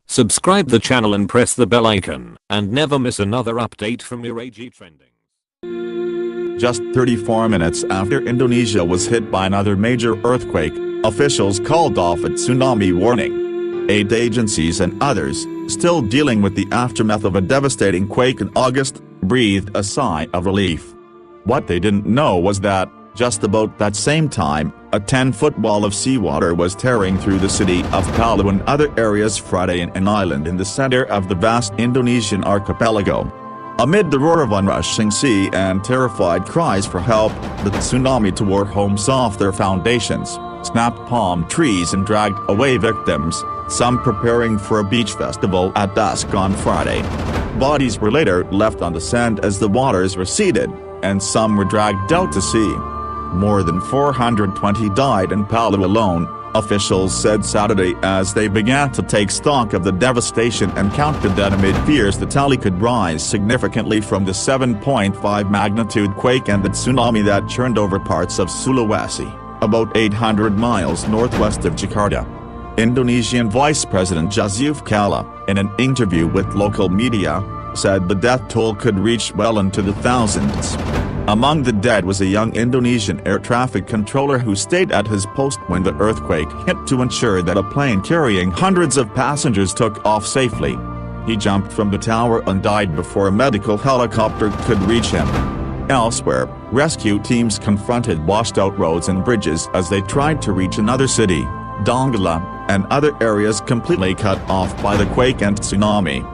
Subscribe the channel and press the bell icon, and never miss another update from your AG Trending. Just 34 minutes after Indonesia was hit by another major earthquake, officials called off a tsunami warning. Aid agencies and others, still dealing with the aftermath of a devastating quake in August, breathed a sigh of relief. What they didn't know was that, just about that same time, a 10-foot wall of seawater was tearing through the city of Palu and other areas Friday in an island in the center of the vast Indonesian archipelago. Amid the roar of onrushing sea and terrified cries for help, the tsunami tore homes off their foundations, snapped palm trees and dragged away victims, some preparing for a beach festival at dusk on Friday. Bodies were later left on the sand as the waters receded, and some were dragged out to sea. More than 420 died in Palu alone, officials said Saturday as they began to take stock of the devastation and counted that amid fears the tally could rise significantly from the 7.5 magnitude quake and the tsunami that churned over parts of Sulawesi, about 800 miles northwest of Jakarta. Indonesian Vice President Yusuf Kala, in an interview with local media, said the death toll could reach well into the thousands. Among the dead was a young Indonesian air traffic controller who stayed at his post when the earthquake hit to ensure that a plane carrying hundreds of passengers took off safely. He jumped from the tower and died before a medical helicopter could reach him. Elsewhere, rescue teams confronted washed-out roads and bridges as they tried to reach another city, Donggala, and other areas completely cut off by the quake and tsunami.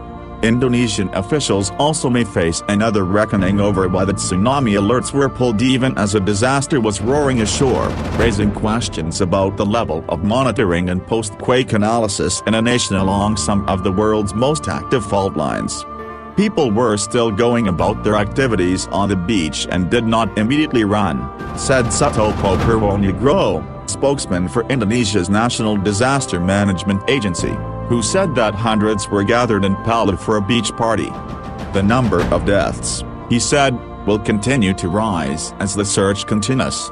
Indonesian officials also may face another reckoning over why the tsunami alerts were pulled even as a disaster was roaring ashore, raising questions about the level of monitoring and post-quake analysis in a nation along some of the world's most active fault lines. People were still going about their activities on the beach and did not immediately run, said Sutopo Purwonegoro, spokesman for Indonesia's National Disaster Management Agency, who said that hundreds were gathered in Palu for a beach party. The number of deaths, he said, will continue to rise as the search continues.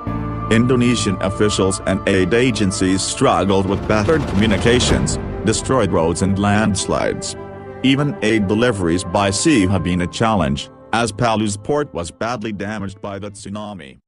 Indonesian officials and aid agencies struggled with battered communications, destroyed roads and landslides. Even aid deliveries by sea have been a challenge, as Palu's port was badly damaged by the tsunami.